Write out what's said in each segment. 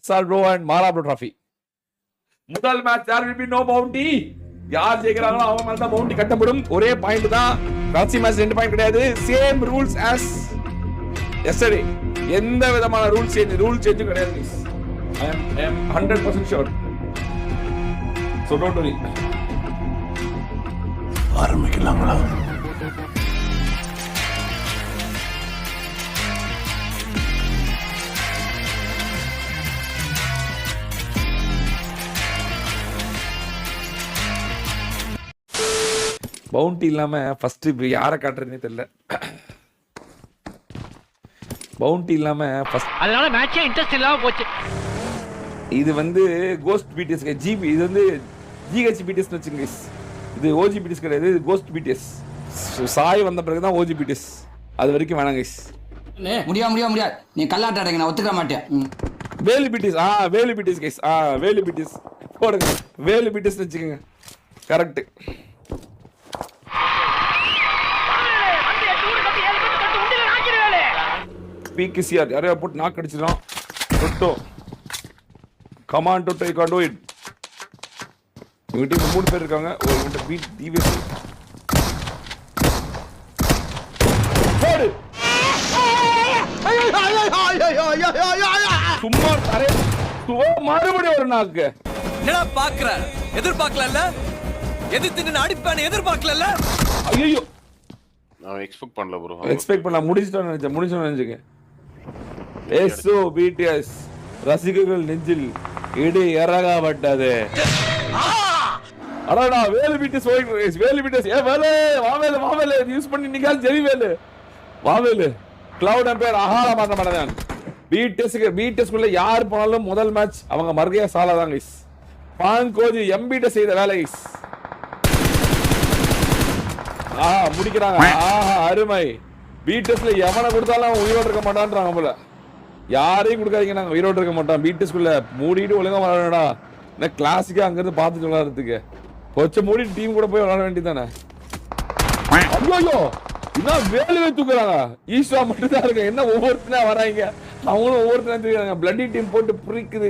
SR Bro and Mara Bro trophy. முதல் match there will be no bounty. யார் ஜெயிக்கிறாங்களோ அவங்க மேல தான் பவுண்டி கட்டப்படும். ஒரே பாயிண்ட் தான். கடைசி மேட்ச் 2 பாயிண்ட் கிடையாது. Same rules as yesterday. எந்த விதமான ரூல் சேஞ்ச் கிடையாது. I am 100% sure. So don't worry. ஆரம்பிக்கலாங்களா? பவுண்டி இல்லாம ஃபர்ஸ்ட் யாரை காட்டுறதுனே தெரியல. பவுண்டி இல்லாம ஃபர்ஸ்ட் அதனால மேட்சே இன்ட்ரெஸ்ட் இல்லாம போச்சு. இது வந்து கோஸ்ட் பிடிஎஸ் ஜிபி, இது வந்து ஜிஹெச் பிடிஎஸ் வச்சுங்க. இது ஓஜி பிடிஎஸ் கிடையாது, இது கோஸ்ட் பிடிஎஸ். சாய் வந்த பிறகு தான் ஓஜி பிடிஎஸ். அது வரைக்கும் வேணாங்க. முடியாது நீ கல்லாட்ட அடைங்க, நான் ஒத்துக்க மாட்டேன். Velu BTS Velu BTS guys Velu BTS போடுங்க. வேலு பிடிஎஸ் வச்சுக்கோங்க. கரெக்ட். பிகிசிஆர் யாரையா போட்டு நாக் அடிச்சிடும். Toto come on Toto you can do it. இவங்க டீம் 3 பேர் இருக்காங்க. ஒரு இவங்க பீட் டிவிஎஸ் போடு. சும்மா அரே மறுபடியும் ஒரு நாக்கு. என்னடா பாக்குற? எதிர்பார்க்கல. எதிர்த்து நின்னு அடிப்பானே எதிர்பார்க்கல. ஐயோ நான் எக்ஸ்பெக்ட் பண்ணல ப்ரோ. எக்ஸ்பெக்ட் பண்ணல. முடிச்சிட்டோம்னு நினைச்சேன். எஸ்ஓ பிடிஎஸ் ரசிகர்கள் நெஞ்சில் இடி இறகப்பட்டது. அடடா வேலு பிடிஎஸ் வேலு பிடிஎஸ் வேலு வாவேலு யூஸ் பண்ணி நிக்கால் ஜெரி வேலு வாவேலு கிளவுட் எம்பையர் அகால மாற்ற மாட்டேன். பிடிஎஸ் குள்ள யார் போனாலும் முதல் மேட்ச் அவங்க மர்கையா சாலா தான் கைஸ். பாங்கோஜி எம்பிட்ட செய்த வேலை கைஸ். முடிக்கிறாங்க. அருமை. பிடிஎஸ்ல எவனை கொடுத்தாலும் உயிரோடு இருக்க மாட்டான்றாங்க போல. யாரையும் கொடுக்காதீங்க, நாங்க உயிரோடு இருக்க மாட்டோம். பிடிஎஸ்குள்ள மூடிட்டு ஒழுங்கா விளையாடா. என்ன கிளாசிக்கா அங்க இருந்து பார்த்து விளையாடுறதுக்கு கொச்ச மூடிட்டு டீம் கூட போய் விளையாட வேண்டியதானே. ஐயோ என்ன வேலையை தூக்குறாங்க. ஈஸ்வா மட்டும் தான் இருக்கு. என்ன ஒவ்வொருத்தனா வராங்க, அவங்களும் ஒவ்வொருத்தனா தூக்குறாங்க. பிளட்டி டீம் போட்டு புரிக்குது.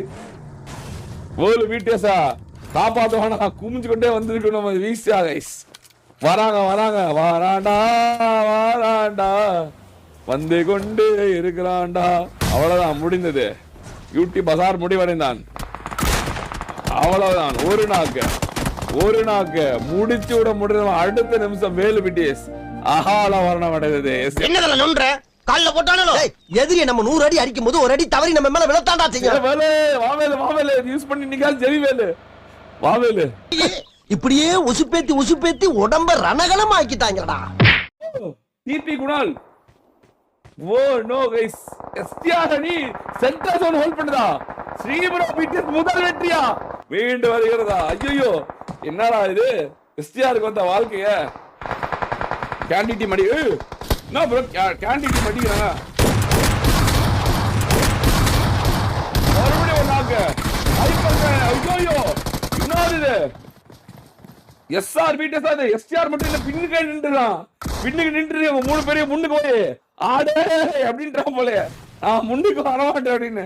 வேலு பிடிஎஸ்ஸா காப்பாத்துவானா குமிஞ்சு கொண்டே வந்திருக்கு நம்ம வீசியா கைஸ். வராண்டா வந்து கொண்டு இருக்கிறான்டா. அவ்வளவுதான் முடிந்தது. யூடி பசார் முடிவடைந்தான். அவ்வளவுதான். ஒரு நாக்கு முடிச்சு விட முடியும். அடுத்த நிமிஷம் வேலு பிடிஎஸ் அகால வரணம் அடைந்தது. என்னதல நொன்ற கால்ல போட்டானோ எதிரி நம்ம 100 அடி அடிக்கும் போது ஒரு அடி தவறி நம்ம மேல விழத்தாண்டா செய்யும். வாவேலு யூஸ் பண்ணி நிக்கால் ஜெரி வேலு வாவேலு இப்படியே உசுப்பேத்தி உடம்ப ரணகலம் ஆக்கிட்டாங்கடா. டிபி Kunal oh no guys. STR அணி சென்டர் ஜோன் ஹோல்ட் பண்ணுதா. ஸ்ரீபுர பிடிஎஸ் முதல் வெற்றியா மீண்டு வருகிறதா. ஐயோ என்னடா இது. எஸ்டிஆருக்கு வந்த வாழ்க்கைய கேண்டிட்டி மடி என்ன ப்ரோ கேண்டிட்டி மடிக்கிறாங்க. மறுபடியும் ஒரு நாக்கு. ஐயோ என்னது இது. எஸ்ஆர் பிடிஎஸ் அது எஸ்டிஆர் மட்டும் இல்ல பின்னுக்கு நின்றுறான். அவங்க 3 பேரையும் முன்னுக்கு போய் ஆடே அப்படின்றான் போல. நான் முன்னுக்கு வரமாட்டேன் அப்படின்னு.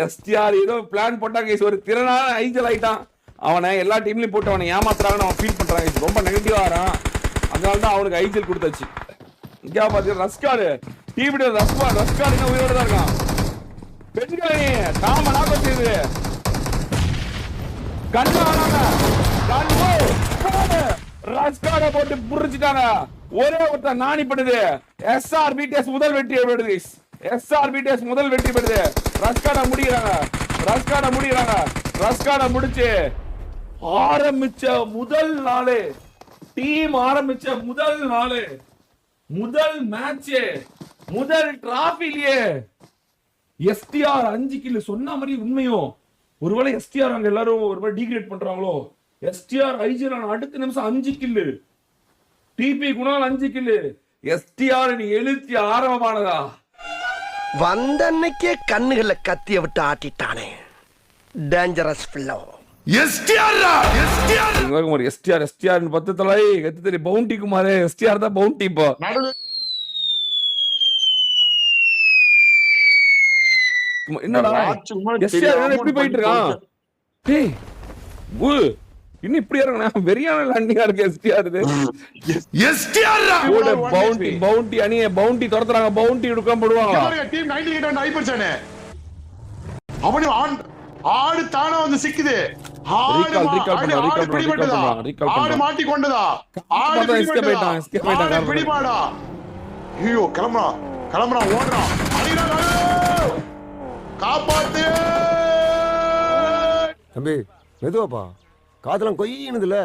எஸ்டிஆர் ஏதோ பிளான் போட்டாங்க. ஒரு திறனான ஐஜல் ஆயிட்டான். அவனை எல்லா டீம்லயும் போட்டு அவனை ஏமாத்துறாங்கன்னு அவன் ஃபீல் பண்றாங்க. ரொம்ப நெகட்டிவா வரான். அதனாலதான் அவனுக்கு ஐஜல் கொடுத்தாச்சு. இங்க பாத்தீங்கன்னா ரஸ்காடு டிவிட ரஸ்காடு இன்னும் உயிரோட தான் இருக்கான். பெண்களை நாம நாக்கம் செய்யுது. ரஸ்காட போட்டு புரிச்சுட்டாங்க. ஒரே ஒருத்தர் நாணி பண்ணுது. எஸ்ஆர் பிடிஎஸ் முதல் வெற்றி பெறுது. எஸ்ஆர் பிடிஎஸ் முதல் வெற்றி பெறுது. ரஸ்காட முடிச்சு ஆரம்பிச்ச முதல் நாளே டீம் ஆரம்பிச்ச முதல் நாளே முதல் மேட்ச் முதல் டிராஃபிலியே எஸ்டிஆர் 5 கில் சொன்ன மாதிரி உண்மையும். ஒருவேளை எஸ்டிஆர் அங்க எல்லாரும் ஒருவேளை டீக்ரேட் பண்றாங்களோ. எஸ்டிஆர் ஐஜிலான அடுத்த நிமிஷம் 5 கில்லு. டிபி குணால் 5 கில்லு. எஸ்டிஆர் எழுச்சி ஆரம்பமானதா. வந்த அன்னைக்கே கண்ணுகள்ல கத்திய விட்டு ஆட்டிட்டானே. டேஞ்சரஸ் ஃபில்லோ. ஒரு எஸ்டிஆர் 10 தலை எத்து தெரிய பவுண்டி குமாரே. எஸ்டிஆர் தான் பவுண்டி. இப்போ என்னடா எஸ்டிஆர் எப்படி போயிட்டு இருக்கான்? டேய் இன்னும் இப்படி இறங்கினா வெறியான லேண்டிங்கா இருக்கு எஸ்டிஆர். இது பவுண்டி அணியை பவுண்டி துரத்துறாங்க. பவுண்டி எடுக்காம போடுவாங்க. டீம் 98 ஆயிப்பர்சனே அவனே ஆடு தானா வந்து சிக்குது. ஆடு மாட்டி கொண்டதா? ஆடு எஸ்கேப் ஆயிட்டான். பிடிபாடா. ஐயோ கிளம்புறா ஓடுறான். காப்பாத்து தம்பி மெதுவாப்பா, காதெல்லாம் கொய்யினுதுல.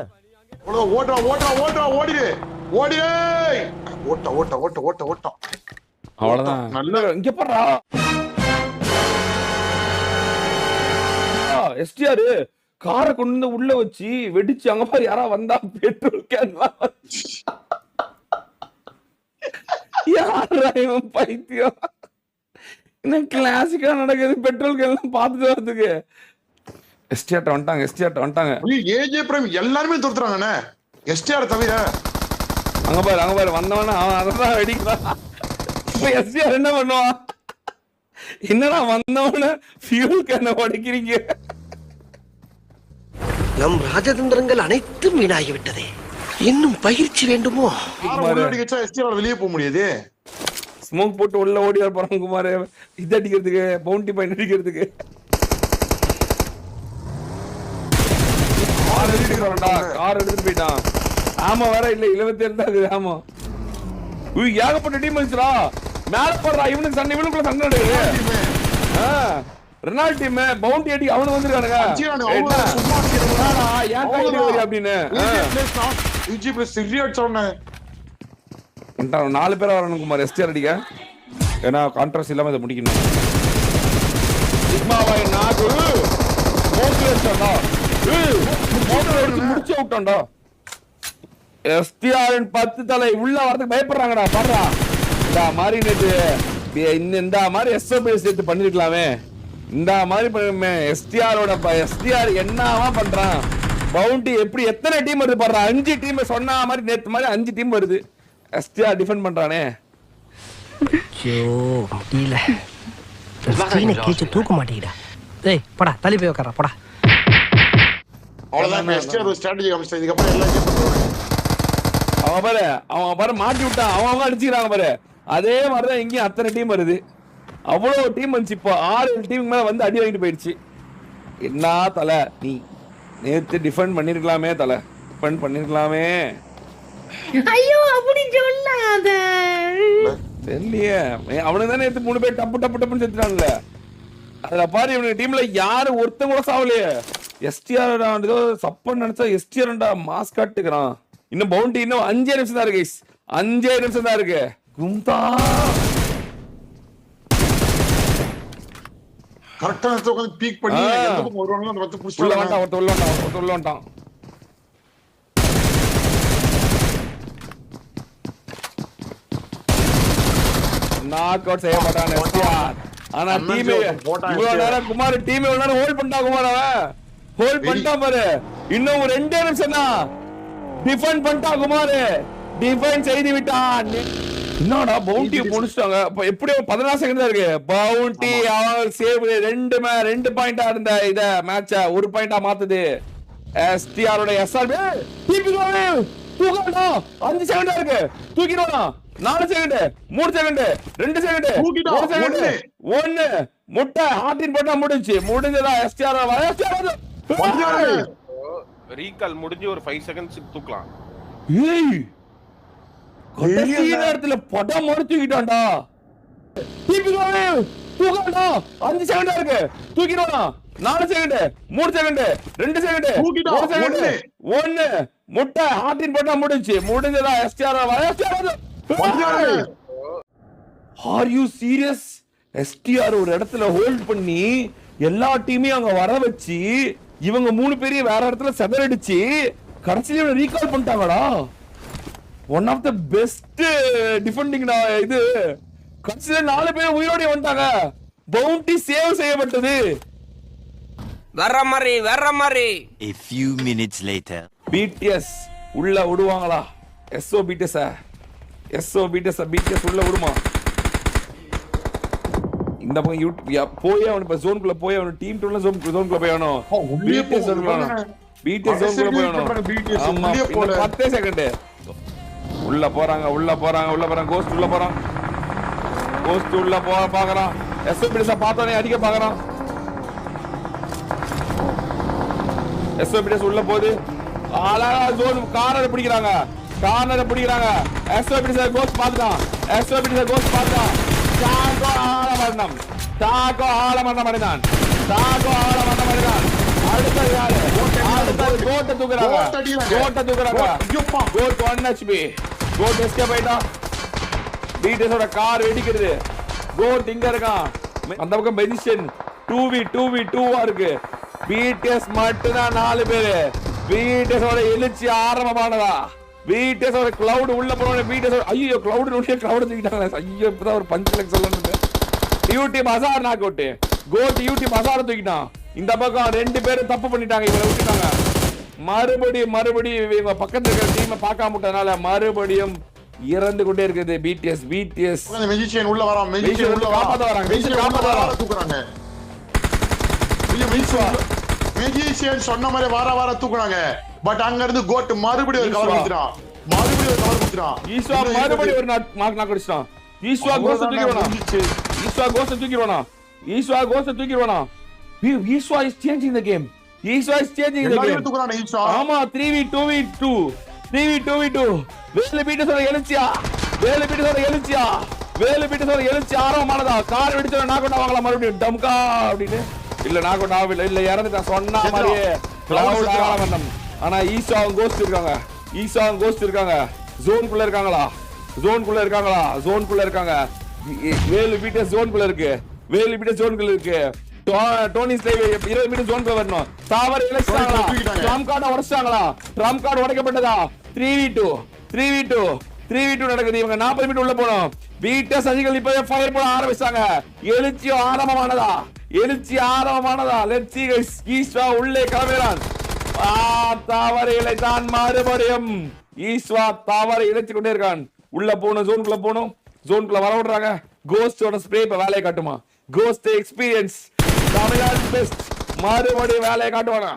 ஓடிடு ஓட்ட. அவ்வளவுதான். நல்ல இங்க பாறா எஸ்டிஆர் காரை கொண்டு உள்ள வச்சு வெடிச்சு அங்க பாரு யாரா வந்தா பெட்ரோல் கேன் யாரா இவன் பைத்தியம். என்ன கிளாசிக்கா நடக்குது பெட்ரோல் கேன் பார்த்துட்டு வரதுக்கு. எஸ்டிஆர் வந்துட்டாங்க. ஏஜே பிரைம் எல்லாருமே துரத்துறாங்கண்ணே எஸ்டிஆர் தவிர. அங்க பாரு வந்தவன அவன் அதான் வெடிக்கிறான். இப்ப எஸ்டிஆர் என்ன பண்ணுவான்? என்னடா வந்தவன ஃபியூல் கேன உடைக்கிறீங்க? நம் ராஜதந்திரங்கள் அனைத்தும் வீணாகிவிட்டதே. இன்னும் பயிற்சி வேண்டுமோ? எஸ்டிஆர் வெளியே போக முடியாது. ஸ்மோக் போட்டு உள்ள ஓடி போறாங்க குமார். இது அடிக்கிறதுக்கு பவுண்டி பாயிண்ட் அடிக்கிறதுக்கு. கார் எடுத்துட்டு போயிட்டான். ஆமா வேற இல்ல 27 தான் இருக்குது. ஆமா ஏகப்பட்ட டீம் வந்துச்சுடா. மேல போடுறா இவனுக்கு சண்டை, இவனுக்குள்ள சண்டை நடக்குது. ரெனால்ட் டீம் பவுண்டி அடி அவனு வந்திருக்கானுங்க. ஏன் கையில வரி அப்படின்னு 4 பேர் வரணும் குமார் எஸ்டிஆர் அடிக்க. ஏன்னா கான்ட்ராஸ்ட் இல்லாம இதை முடிக்கணும். முடிச்சு விட்டோம்டா. எஸ்டிஆர் 10 தலை உள்ள வரதுக்கு பயப்படுறாங்கடா. பாடுறா இந்த மாதிரி நேற்று இந்த மாதிரி எஸ்ஓபிஎஸ் சேர்த்து பண்ணிருக்கலாமே. இந்த மாதிரி எஸ்டிஆர் என்னவா பண்றான்? பவுண்டி எப்படி எத்தனை டீம் வருது பாடுறா. 5 டீம் சொன்ன மாதிரி நேற்று மாதிரி 5 டீம் வருது. எஸ்டிஆர் டிஃபெண்ட் பண்றானே. தூக்க மாட்டேங்கடா. டேய் போடா, தள்ளி போய் உட்கார போடா. அவ்வளவுதான் எஸ்டிஆர் ஒரு ஸ்ட்ராட்டஜி காமிச்சா. இதுக்கு அப்புறம் எல்லாரும் அவன் பாரு மாட்டி விட்டான். அவங்க அடிச்சுக்கிறாங்க பாரு. அதே மாதிரிதான் இங்கேயும் அத்தனை டீம் வருது. அவ்வளவு டீம் வந்துச்சு. இப்போ 6 டீம் மேல வந்து அடி வாங்கிட்டு போயிடுச்சு. என்ன தலை நீ நேத்து டிஃபெண்ட் பண்ணிருக்கலாமே. தலை டிஃபெண்ட் பண்ணிருக்கலாமே. ஐயோ அப்படி சொல்லாத. தெரியலையே அவனுக்கு தானே நேத்து 3 பேர் டப்புன்னு செத்துட்டான்ல. அதுல பாரு இவனுக்கு டீம்ல யாரு ஒருத்தன் கூட சாவலையே. எஸ்டிஆர் ஏதோ சப்பன்னு நினைச்சா எஸ்டிஆர்டா மாஸ் காட்டுக்கிறான். இன்னும் பவுண்டி இன்னும் 5 நிமிஷம் தான் இருக்கு. 5 நிமிஷம் தான் இருக்கு. கும்தா கரெக்ட்டா உட்கார்ந்து பீக் பண்ணி எந்த பக்கம் வருவாங்களோ அந்த பக்கம் புடிச்சு உள்ள வந்துட்டான். நாக் அவுட் செய்ய மாட்டான் எஸ்டிஆர். ஆனா டீம் இவ்வளவு நேரம் குமார் டீம் இவ்வளவு நேரம் ஹோல்ட் பண்ணிட்டா குமார். அவன் ஹோல்ட் பண்ணிட்டான் பாரு. இன்னும் 2 நிமிஷம் தான். டிஃபெண்ட் பண்ணிட்டா குமார். டிஃபெண்ட் செய்து விட்டான். என்னடா பவுண்டி முடிச்சிட்டாங்க. அப்ப எப்படியோ 14 செகண்ட் தான் இருக்கு. பவுண்டி அவர் சேவ் 2 பாயிண்டா இருந்த இத மேட்ச 1 பாயிண்டா மாத்துது. எஸ்டிஆர் ஓட எஸ்ஆர்பி தூக்கடா. 5 செகண்ட் தான் இருக்கு. தூக்கிடுவானா? 4 செகண்ட், 3 செகண்ட், 2 செகண்ட், 1 செகண்ட், 1 முட்டை ஹார்டின் போட்டா முடிஞ்சதா. எஸ்டிஆர் ரீகால் முடிஞ்சு ஒரு 5 செகண்ட்ஸ் தூக்கலாம். ஏய் கடைசி நேரத்துல படம் மாதிரி தூக்கிட்டான்டா. தூக்கடா. 5 செகண்ட் இருக்கு. தூக்கிடுவானா? 4 செகண்ட், 3 செகண்ட், 2 செகண்ட், 1 செகண்ட், 1 முட்டை ஹார்டின் போட்டா முடிஞ்சதா. STR are you serious? STR ஒரு இடத்துல ஹோல்ட் பண்ணி எல்லா டீமையும் அங்க வர வச்சு இவங்க 3 பேரையும் வேற இடத்துல செதறடிச்சு கடைசியில ரீகால் பண்ணிட்டாங்கடா. One of the best defending இது. கடைசியில 4 பேர் உயிரோட வந்துட்டாங்க. பவுண்டி சேவ் செய்யப்பட்டது. வர்ற மாதிரி A few minutes later. பிடிஎஸ் உள்ள விடுவாங்களா? பிடிஎஸ் உள்ள விடுமா? இந்த பக்கம் போய் அவன் இப்ப ஜோனுக்குள்ள போய் அவன் டீம் டூல ஜோனுக்குள்ள போய் அவனும் பிடிஎஸ் ஜோனுக்குள்ள பிடிஎஸ் ஜோனுக்குள்ள போய் அவனும் ஆமா 10 செகண்ட் உள்ள போறாங்க கோஸ்ட் உள்ள போறான் கோஸ்ட் உள்ள பாக்குறான் எஸ்ஓபிடிஎஸ் பார்த்தானே அடிக்க பாக்குறான் எஸ்ஓபிடிஎஸ் உள்ள போகுது அழகா ஜோன் கார்னரை பிடிக்கிறாங்க எஸ்ஓபிடிஎஸ் கோஸ்ட் பார்த்துட்டான் டாகோ ஆளமரணம் அடைந்தான் அடுத்தது யாரு கோட்டை தூக்குறாங்க கோட் 1 HP கோட் எஸ்கேப் ஆயிட்டான் பிடிஎஸோட கார் வெடிக்கிறது கோட் இங்க இருக்கான் அந்த பக்கம் மெடிஷன் 2v2 இருக்கு பிடிஎஸ் மட்டும் தான் 4 பேரு பிடிஎஸோட எழுச்சி ஆரம்பமானதா பிடிஎஸோட கிளவுட் உள்ள போன பிடிஎஸ் ஐயோ கிளவுட் தூக்கிட்டாங்க ஐயோ இப்பதான் ஒரு பஞ்ச் சொல்லணும் யூடி மசார் நாக் அவுட் கோட் யூடி மசார தூக்கிட்டான் இந்த பக்கம் 2 பேரும் தப்பு பண்ணிட்டாங்க இவரை விட்டுட்டாங்க மறுபடியும் இவங்க பக்கத்துல இருக்கிற டீமை பார்க்காம விட்டனால மறுபடியும் இறந்து கொண்டே இருக்குது பிடிஎஸ் மெஜிஷியன் உள்ள வரான் காப்பாத்த வராங்க தூக்குறாங்க மெஜிஷியன் சொன்ன மாதிரி வார தூக்குறாங்க பட் அங்க இருந்து கோட் மறுபடியும் கவர் குடுறான் ஈஸ்வா மறுபடியும் ஒரு நாக் அடிச்சான் ஈஸ்வா கோஸ்ட் தூக்கிடுவானா ஈஸ்வா is changing the game ஆமா 3v2 வேலு பீட்டஸோட எழுச்சியா ஆரம்பமானதா கார் வெடிச்சோட நாக் அவுட் ஆகலாம் மறுபடியும் டம்கா அப்படின்னு இல்ல நாக் அவுட் ஆகல இல்ல இறந்துட்டான் சொன்ன மாதிரியே கிளவுட் ஆரம்பம் ஆனா ஈஸ்வாவும் கோஸ்ட் இருக்காங்க ஜோனுக்குள்ள இருக்காங்க வேலு பீட்டஸ் ஜோனுக்குள்ள இருக்கு டோனி ஸ்லைவ் 20 மீட்டர் ஜோனுக்குள்ள வரணும் தாவர இலக்ஷாங்களா ட்ரம் கார்டு உடைக்கப்பட்டதா 3v2 நடக்குது இவங்க 40 மீட்டர் உள்ள போறோம் பீட்டஸ் அதிகள் இப்பவே ஃபயர் போட ஆரம்பிச்சாங்க எழுச்சி ஆரம்பமானதா லெட்ஸ் சீ गाइस ஈஸ்வா உள்ளே கிளம்புறான் தாவர இலை தான் மறுபடியும் ஈஸ்வா தாவர இழைச்சு கொண்டே இருக்கான் உள்ள போணும் ஜோனுக்குள்ள வர விடுறாங்க கோஸ்டோட ஸ்ப்ரே இப்ப வேலையை காட்டுமா கோஸ்ட் எக்ஸ்பீரியன்ஸ் தமிழ்நாடு பெஸ்ட் மறுபடியும் வேலையை காட்டுவாங்க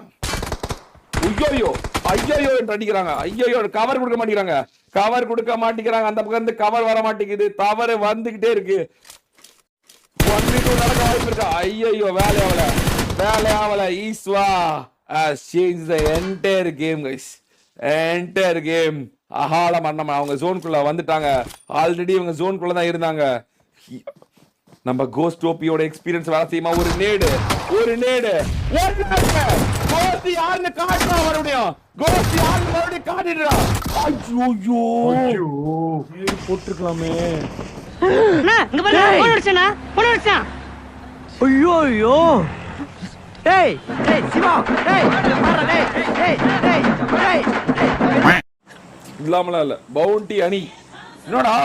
ஐயோ என்று அடிக்கிறாங்க கவர் கொடுக்க மாட்டேங்கிறாங்க அந்த பக்கம் இருந்து கவர் வர மாட்டேங்குது தவறு வந்துகிட்டே இருக்கு 1v2 நடக்க வாய்ப்பு இருக்கா ஐயோ வேலை ஆவல ஈஸ்வா change the entire game guys அகால மரணம் அவங்க ஜோனுக்குள்ள வந்துட்டாங்க ஆல்ரெடி இவங்க ஜோனுக்குள்ள தான் இருந்தாங்க நம்ம கோஸ்ட் ஓபியோட எக்ஸ்பீரியன்ஸ் வேலை செய்யுமா ஒரு நேடு கோஸ்ட் யாருன்னு காட்டுறா மறுபடியும் காட்டிடுறா ஐயோ போட்டுருக்கலாமே ஐயோ டேய் சிவா இல்லாமலாம் இல்ல பவுண்டி அணி என்னடா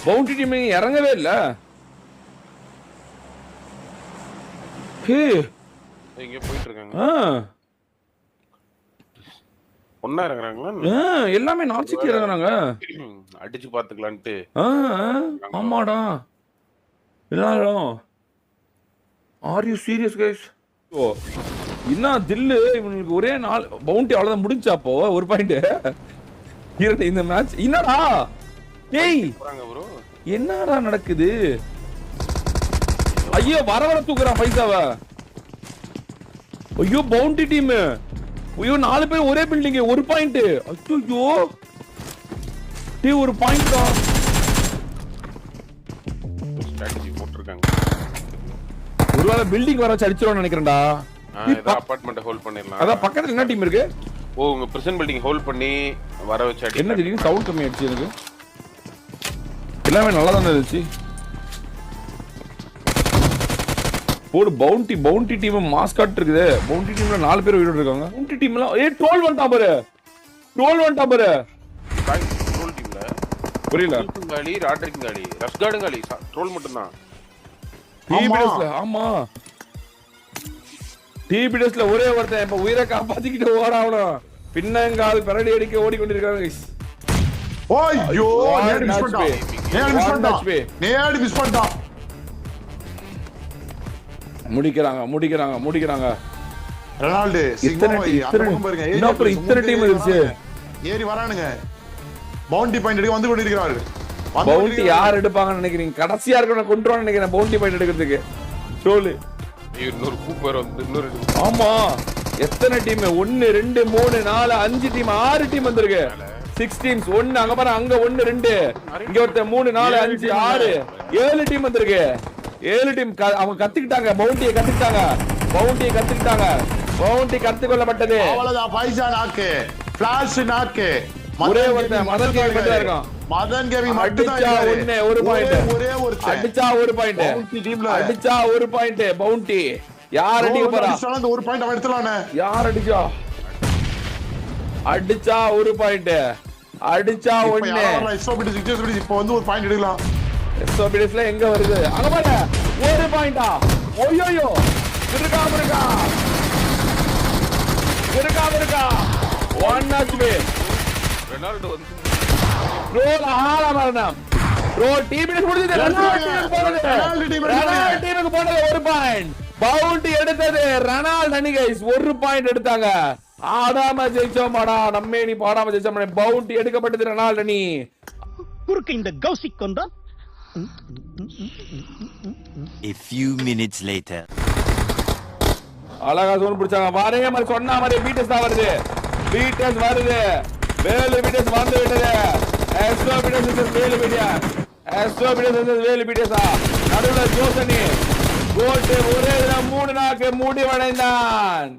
பவுண்டி டீம் இறங்கவே இல்ல இங்க போயிட்டு இருக்காங்க ஒண்ணா இறங்குறாங்களா எல்லாமே நார்த் சிட்டி இறங்குறாங்க அடிச்சு பாத்துக்கலான்ட்டு ஆமாடா எல்லாரும் ஆர் யூ சீரியஸ் கைஸ் என்ன தில்லு இவனுக்கு ஒரே நாள் பவுண்டி அவ்வளவுதான் முடிஞ்சாப்போ ஒரு பாயிண்ட் இந்த மேட்ச் என்னடா டேய் என்னடா நடக்குது ஐயோ வர தூக்குறான் பைசாவ ஐயோ பவுண்டி டீம் ஐயோ 4 பேர் ஒரே பில்டிங் ஒரு பாயிண்ட் ஐயோ டேய் ஒரு பாயிண்ட் தான் ஸ்ட்ராட்டஜி போட்டுருக்காங்க ஒருவேளை பில்டிங் வர அடிச்சிரோன்னு நினைக்கிறேன்டா அபார்ட்மெண்ட் ஹோல்ட் பண்ணிரலாம் அதான் பக்கத்துல என்ன டீம் இருக்கு உங்க பிரசன்ட் பில்டிங் ஹோல்ட் பண்ணி வர வச்சு அடி என்ன திடீர்னு சவுண்ட் கம்மி ஆயிடுச்சு எனக்கு எல்லாமே நல்லா தானே இருந்துச்சு போடு பவுண்டி டீம் மாஸ்காட் இருக்குது பவுண்டி டீம்ல 4 பேர் உயிரோட இருக்காங்க பவுண்டி டீம்ல ட்ரோல் வந்துட்டான் பாரு ட்ரோல் டீம்ல புரியல காலி ராட்ரிக் காலி ரஷ்கார்டு காலி ட்ரோல் மட்டும் தான் டிபிஎஸ்ல ஆமா டிபிஎஸ்ல ஒரே ஒருத்தன் இப்ப உயிரை காப்பாத்திக்கிட்டு ஓடாவணும் பின்னங்கால் பரடி அடிக்க ஓடிக்கொண்டிருக்காங்க गाइस ஐயோ நேடு மிஸ் பண்ணிட்டான் முடிக்கிறாங்க. ரொனால்டு இத்தனை டீம் இருந்துச்சு. ஏறி வரானுங்க. பவுண்டி பாயிண்ட் எடுக்க வந்து கொண்டிருக்கிறாரு. பவுண்டி யார் எடுப்பாங்கன்னு நினைக்கிறீங்க? கடைசியா இருக்க கொண்டுருவான்னு நினைக்கிறேன் பவுண்டி பாயிண்ட் எடுக்கிறதுக்கு. ட்ரோல் இன்னொரு கூப்பர் வந்து இன்னொரு ஆமா. எத்தனை டீம்? 1 2 3 4 5 டீம் 6 டீம் வந்திருக்கு. 6 டீம்ஸ். 1 அங்க பாரு, அங்க 1 2 இங்க ஒருத்த 3 4 5 6 7 டீம் வந்திருக்கு. 7 டீம். அவங்க கத்துக்கிட்டாங்க, பவுண்டியை கத்துக்கிட்டாங்க. பவுண்டி கத்துக்கொள்ளப்பட்டது. அவ்வளவுதான். பைசா நாக்கு, ஃபிளாஷ் நாக்கு. ஒரே ஒருத்தன் மதன் கேவி மட்டும் இருக்கான். மதன் கேவி மட்டும் தான் அடிச்சா ஒரு பாயிண்ட். ஒரே ஒருத்தன் அடிச்சா ஒரு பாயிண்ட். பவுண்டி டீம்ல அடிச்சா ஒரு பாயிண்ட். பவுண்டி யார் அடிக்க போறா? அந்த ஒரு பாயிண்ட் அவன் எடுத்துறானே. யார் அடிச்சா ஒரு பாயிண்ட். அடிச்சா ஒண்ணு. இப்போ வந்து ஒரு பாயிண்ட் எடுக்கலாம். எஸ்ஓபிடிஸ்ல எங்க வருது? அங்க பாரு, ஒரு பாயிண்டா? ஓயோயோ, இருக்காம இருக்கா. 1 HP. ரொனால்டோ வந்து ரோல் ஆள மரணம். ரோல் டீமுக்கு முடிஞ்சது. ரொனால்டோ டீமுக்கு போனது ஒரு பாயிண்ட். பவுண்டி எடுத்தது ரொனால்டோ அணி கைஸ். ஒரு பாயிண்ட் எடுத்தாங்க. ஆடாம ஜெயிச்சோமாடா. நம்மே நீ பாடாம ஜெயிச்சோம். பவுண்டி எடுக்கப்பட்டது ரொனால்டோ அணி. குறுக்கு இந்த கௌசிக் கொண்டா. A few minutes later. அழகா சோன் பிடிச்சாங்க. வாரே மாதிரி சொன்ன மாதிரி பீட்டஸ் தான் வருது. வேலு பீட்டஸ் வந்து விட்டது. வேலு பீட்டஸா நடுவுல ஜோசனி கோட் ஒரே 3 நாக்கு முடிவடைந்தான்.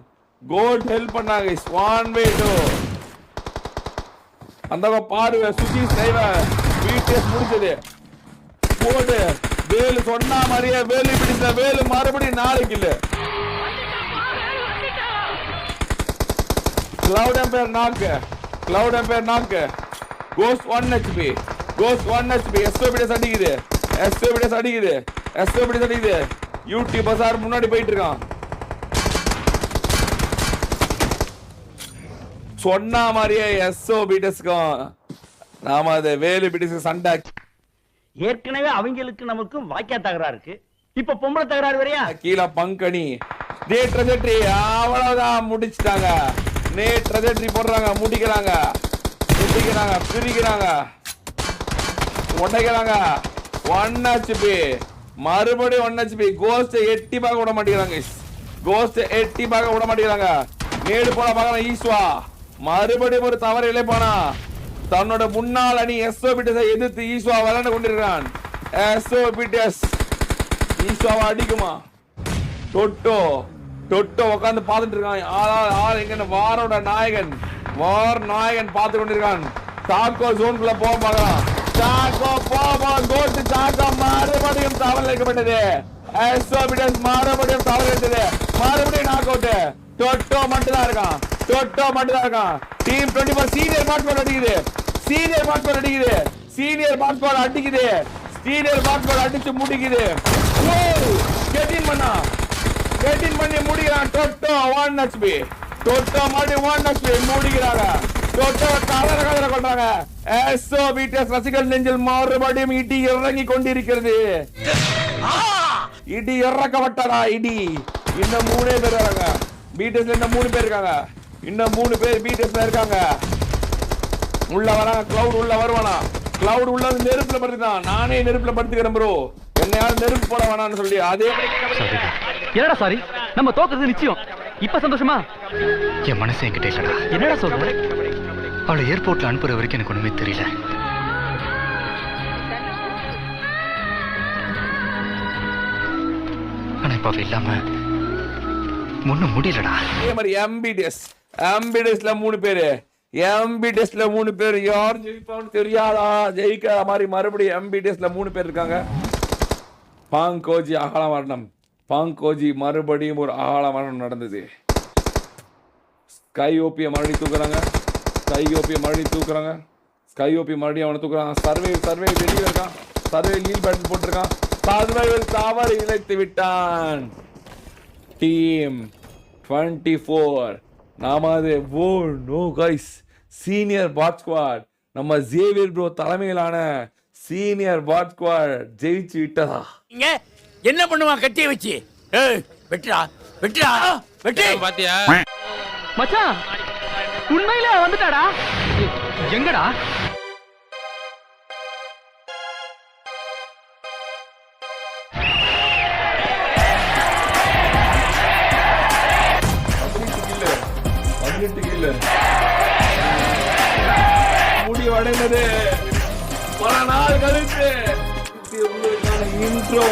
கோட் ஹெல்ப் பண்ணாங்க. ஸ்வான் வே டு அந்த பாருங்க. சுஜி ஸ்னைவர் பீட்டஸ் முடிச்சது. கோட் வேலு சொன்ன மாதிரியே வேலு பிடிச்ச. வேலு மறுபடியும் 4 kill. Cloud Empire knock. Ghost 1 HP. SOBDS அடிக்குது. யூடியூப் பசார் முன்னாடி போயிட்டு இருக்கான். சொன்ன மாதிரியே SOBDSக்கும் நாம அது வேலு பிடிச்சு சண்டை. ஏற்கனவே அவங்களுக்கு நமக்கும் வாக்கியா தகராறு இருக்கு. இப்ப பொம்பளை தகராறு வரையா? கீழே பங்கனி ட்ரெஜெக்டரி அவ்வளவுதான் முடிச்சிட்டாங்க. ட்ரெஜெக்டரி போடுறாங்க. முடிக்கிறாங்க, பிரிக்கிறாங்க, உடைக்கிறாங்க. 1 HP. மறுபடியும் 1 HP. கோஸ்ட் எட்டி பார்க்க விட மாட்டேங்கிறாங்க. நேடு போன பார்க்கலாம். ஈஸ்வா மறுபடியும் ஒரு தவறு இழைப்பானா? தன்னோட முன்னாள் அணி எஸ்ஓபிடிஎஸ் எதிர்த்து ஈஸ்வா விளையாண்டு கொண்டிருக்கிறான். எஸ்ஓபிடிஎஸ் ஈஸ்வாவை அடிக்குமா? டொட்டோ உட்காந்து பார்த்துட்டு இருக்கான். எங்க வாரோட நாயகன் பார்த்து கொண்டிருக்கான். சாக்கோ ஜோன்குள்ள போக பார்க்கலாம். சாக்கோ மறுபடியும் தவறு இழைக்கப்பட்டது. எஸ்ஓபிடிஎஸ் மறுபடியும் தவறு இழைத்தது. மறுபடியும் நாக் அவுட். டொட்டோ மட்டும் தான் இருக்கான். டீம் 24 சீனியர் மார்க்ஸ்மேன் அடிக்குது. சீனியர் மார்க்ஸ்மேன் அடிச்சு முடிக்குது. கெட்டின் பண்ணி முடிக்கிறான். டொட்டோ 1 HP. முடிக்கிறாங்க. டொட்டோ கதற கொள்றாங்க. எஸ்ஓபிடிஎஸ் ரசிகர் நெஞ்சில் மறுபடியும் இடி இறங்கி கொண்டிருக்கிறது. இடி இறக்கப்பட்டடா. இன்னும் 3 பேர் வராங்க. பிடிஎஸ்ல இன்னும் 3 பேர் இருக்காங்க. இன்னும் 3 பேர் பிடிஎஸ்ல இருக்காங்க. உள்ள வராங்க. கிளவுட் உள்ள வருவானா? கிளவுட் உள்ள நெருப்புல படுத்துதான். நானே நெருப்புல படுத்துக்கிறேன் ப்ரோ. என்ன யாரும் நெருப்பு போட வேணாம்னு சொல்லி அதே என்னடா சாரி, நம்ம தோக்குறது நிச்சயம். இப்ப சந்தோஷமா? என் மனசு என்கிட்ட இல்லடா. என்னடா சொல்ற? அவளை ஏர்போர்ட்ல அனுப்புற வரைக்கும் எனக்கு ஒண்ணுமே தெரியல. ஆனா இப்ப அவ இல்லாம ஒண்ணும் முடியலடா. அதே மாதிரி எம்பிடிஎஸ்ல 3 பேரு. யார் ஜெயிப்பான்னு தெரியாதா? ஜெயிக்கிற மாதிரி மறுபடியும் எம்பிடிஎஸ்ல 3 பேர் இருக்காங்க. பாங்கோஜி அகால மரணம். மறுபடியும் ஒரு அகால மரணம் நடந்தது. ஸ்கை ஓபியை மறுபடியும் தூக்குறாங்க. அவனை தூக்குறாங்க. சர்வே வெளியே இருக்கான். லீல் பேட்டில் போட்டிருக்கான். தவறு இழைத்து விட்டான். டீம் 24 நாமது சீனியர் பாட் ஸ்குவாட், நம்ம ஜேவியர் ப்ரோ தலைமையிலான சீனியர் பாட் ஸ்குவாட் ஜெயிச்சு விட்டதா? இங்க என்ன பண்ணுவான் கட்டிய வச்சு? வெட்டிடா வெட்டிடா வெட்டி பாத்தியா மச்சான் உண்மையில வந்துட்டாடா எங்கடா முடிவடைந்தது பல நாள் கழித்து உங்களுக்கான இன்ட்ரோ